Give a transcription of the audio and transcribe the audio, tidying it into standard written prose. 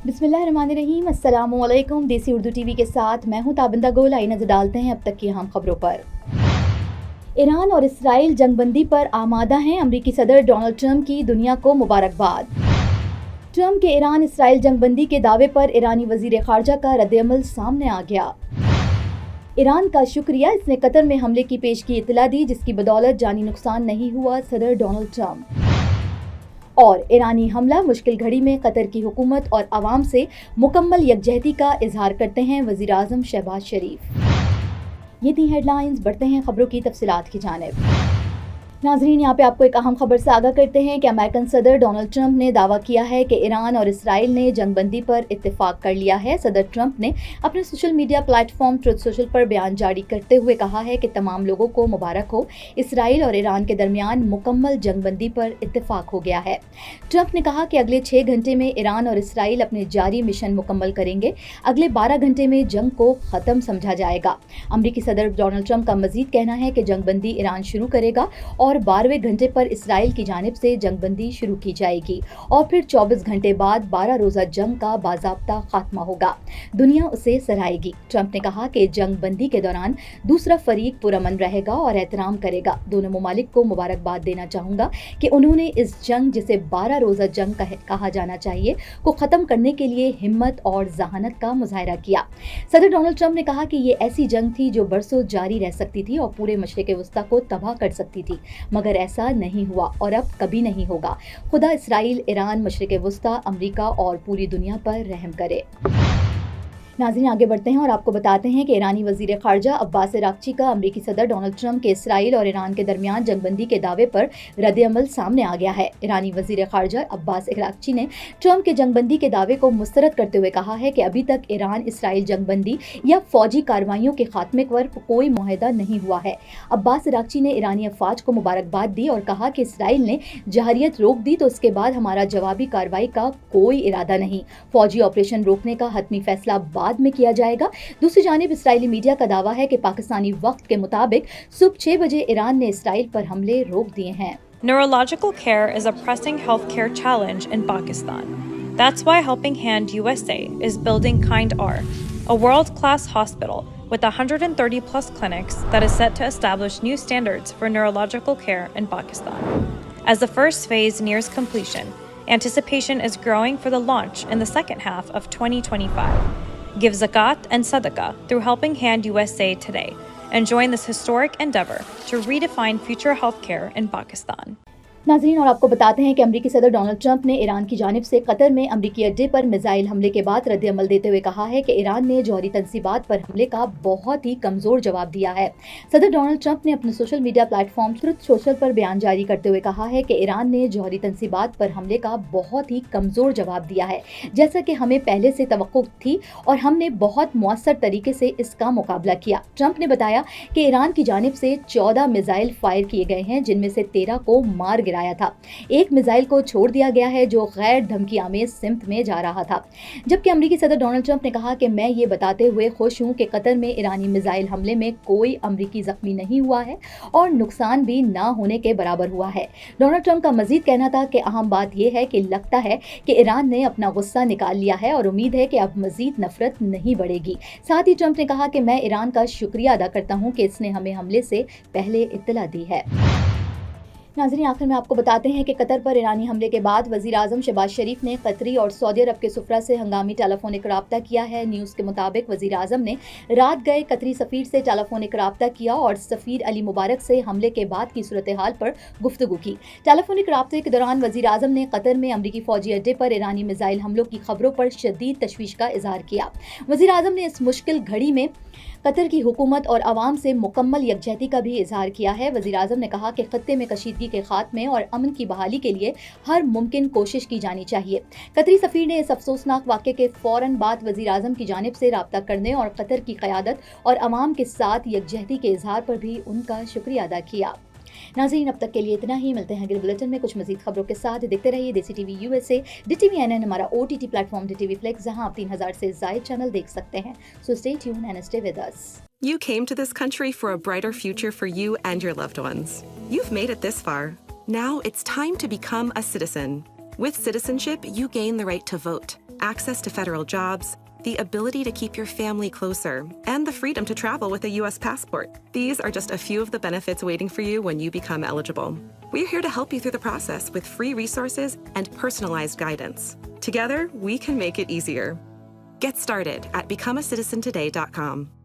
बिस्मिल्लाहिर्रहमानिर्रहीम, अस्सलामुअलैकुम। देसी उर्दू टीवी के साथ मैं हूं ताबिंदा गोल। आई नजर डालते हैं अब तक की अहम खबरों पर। ईरान और इसराइल जंगबंदी पर आमादा हैं। अमरीकी सदर डोनाल्ड ट्रंप की दुनिया को मुबारकबाद। ट्रंप के ईरान इसराइल जंगबंदी के दावे पर ईरानी वजीर खारजा का रद्द-ए-अमल सामने आ गया। ईरान का शुक्रिया, इसने कतर में हमले की पेशगी इत्तला दी जिसकी बदौलत जानी नुकसान नहीं हुआ, सदर डोनाल्ड ट्रंप। और ईरानी हमला, मुश्किल घड़ी में कतर की हुकूमत और आवाम से मुकम्मल यकजहती का इजहार करते हैं वज़ीर आज़म शहबाज शरीफ। ये थी हेडलाइंस, बढ़ते हैं खबरों की तफसीलात की जानिब। नाजरीन, यहाँ पे आपको एक अहम खबर से आगाह करते हैं कि अमेरिकन सदर डोनाल्ड ट्रंप ने दावा किया है कि ईरान और इसराइल ने जंगबंदी पर इत्तेफाक कर लिया है। सदर ट्रंप ने अपने social media platform truth social पर बयान जारी करते हुए कहा है कि तमाम लोगों को मुबारक हो, इसराइल और ईरान के दरमियान मुकम्मल जंगबंदी पर इत्तेफाक हो गया है। ट्रंप ने कहा कि अगले 6 घंटे में ईरान और इसराइल अपने जारी मिशन मुकम्मल करेंगे। अगले 12 घंटे में जंग को ख़त्म समझा जाएगा। अमरीकी सदर डोनाल्ड ट्रंप का मजीद कहना है कि जंगबंदी ईरान शुरू करेगा और 12वें घंटे पर इसराइल की जानिब से जंगबंदी शुरू की जाएगी और फिर 24 घंटे बाद 12 रोज़ा जंग का बाज़ाब्ता खात्मा होगा। दुनिया उसे सराहेगी। ट्रंप ने कहा कि जंगबंदी के दौरान दूसरा फरीक पुरअमन रहेगा और एहतराम करेगा। दोनों ममालिक को मुबारकबाद देना चाहूँगा कि उन्होंने इस जंग, जिसे 12 रोज़ा जंग कहा जाना चाहिए, को ख़त्म करने के लिए हिम्मत और जहानत का मुजाहरा किया। सदर डोनाल्ड ट्रंप ने कहा कि ये ऐसी जंग थी जो बरसों जारी रह सकती थी और पूरे मशरिक़ वस्ता को तबाह कर सकती थी, मगर ऐसा नहीं हुआ और अब कभी नहीं होगा। खुदा इसराइल, ईरान, मशरिक़ वस्ता, अमरीका और पूरी दुनिया पर रहम करे। नाज़रीन, आगे बढ़ते हैं और आपको बताते हैं कि ईरानी वज़ीर ख़ारजा अब्बास अराग़ची का अमरीकी सदर डोनाल्ड ट्रंप के इसराइल और ईरान के दरमियान जंगबंदी के दावे पर रद्द-ए-अमल सामने आ गया है। ईरानी वज़ीर ख़ारजा अब्बास अराग़ची ने ट्रंप के जंगबंदी के दावे को मुस्तरद करते हुए कहा है कि अभी तक ईरान इसराइल जंगबंदी या फ़ौजी कार्रवाइयों के खात्मे पर कोई मुआहदा नहीं हुआ है। अब्बास अराग़ची ने ईरानी अफ़वाज को मुबारकबाद दी और कहा कि इसराइल ने जहरियत रोक दी तो इसके बाद हमारा जवाबी कार्रवाई का कोई इरादा नहीं। फ़ौजी ऑपरेशन रोकने का हतमी फैसला बाद में किया जाएगा। दूसरी जानिब इसराइली मीडिया का दावा है कि पाकिस्तानी वक्त के मुताबिक सुबह 6 बजे ईरान ने इसराइल पर हमले रोक दिए हैं। Neurological care is a pressing healthcare challenge in Pakistan. That's why Helping Hand USA is building Kind R, a world-class hospital with 130 plus clinics that is set to establish new standards for neurological care in Pakistan. As the first phase nears completion, anticipation is growing for the launch in the second half of 2025. Give zakat and sadaqah through Helping Hand USA today and join this historic endeavor to redefine future healthcare in Pakistan. नाज़रीन, और आपको बताते हैं कि अमरीकी सदर Donald Trump ने Iran की जानिब से कतर में अमरीकी अड्डे पर मिसाइल हमले के बाद रद्द-ए-अमल देते हुए कहा है कि ईरान ने जौहरी तंसीबात पर हमले का बहुत ही कमज़ोर जवाब दिया है। सदर डोनाल्ड ट्रंप ने अपने social media platform truth social पर बयान जारी करते हुए कहा है कि ईरान ने जौहरी तंसीबात पर हमले का बहुत ही कमज़ोर जवाब दिया है, जैसा कि हमें पहले से तवक्को थी और हमने बहुत मुअस्सर तरीके से इसका मुकाबला किया। ट्रंप ने बताया कि ईरान की जानिब से 14 मिसाइल फायर किए गए हैं, जिनमें से 13 को मार गिराया था। एक मिसाइल को छोड़ दिया गया है जो गैर धमकी आमेज सिमत में जा रहा था। जबकि अमरीकी सदर डोनाल्ड ट्रंप ने कहा कि मैं ये बताते हुए खुश हूं कि कतर में ईरानी मिसाइल हमले में कोई अमरीकी जख्मी नहीं हुआ है और नुकसान भी ना होने के बराबर हुआ है। डोनाल्ड ट्रंप का मजीद कहना था कि अहम बात यह है कि लगता है कि ईरान ने अपना गुस्सा निकाल लिया है और उम्मीद है कि अब मजीद नफरत नहीं बढ़ेगी। साथ ही ट्रंप ने कहा कि मैं ईरान का शुक्रिया अदा करता हूं कि इसने हमें हमले से पहले इत्तला दी है। नाज़रीन, आखिर में आपको बताते हैं कि कतर पर ईरानी हमले के बाद वज़ीर आज़म शहबाज शरीफ ने कतरी और सऊदी अरब के सुफरा से हंगामी टेलीफोनिक राब्ता किया है। न्यूज़ के मुताबिक वज़ीर आज़म ने रात गए कतरी सफ़ीर से टेलीफोनिक राब्ता किया और सफ़ीर अली मुबारक से हमले के बाद की सूरत हाल पर गुफ्तगू की। टेलीफोनिक राब्ते के दौरान वज़ीर आज़म ने कतर में अमरीकी फ़ौजी अड्डे पर ईरानी मिसाइल हमलों की खबरों पर शदीद तशवीश का इजहार किया। वज़ीर आज़म ने इस मुश्किल घड़ी में कतर की हुकूमत और आवाम से मुकम्मल यकजहती का भी इजहार किया है। वज़ीर आज़म ने कहा कि खत्ते में कशीदगी के खात्मे और अमन की बहाली के लिए हर मुमकिन कोशिश की जानी चाहिए। कतरी सफ़ीर ने इस अफसोसनाक वाक़े के फ़ौरन बाद वज़ीर आज़म की जानिब से राब्ता करने और कतर की क़यादत और आवाम के साथ यकजहती के इजहार पर भी उनका शुक्रिया अदा किया। नाज़रीन, अब तक के लिए इतना ही। मिलते हैं अगले बुलेटिन में कुछ मज़ीद खबरों के साथ। देखते रहिए देसी टीवी यूएसए, DTV NN, हमारा OTT प्लेटफॉर्म DTV Flex, जहां आप 3000 से ज़ायद चैनल देख सकते हैं। So stay tuned and stay with us. You came to this country for a brighter future for you and your loved ones. You've made it this far. Now it's time to become a citizen. With citizenship, you gain the right to vote, access to federal jobs, the ability to keep your family closer, and the freedom to travel with a U.S. passport. These are just a few of the benefits waiting for you when you become eligible. We're here to help you through the process with free resources and personalized guidance. Together, we can make it easier. Get started at becomeacitizentoday.com.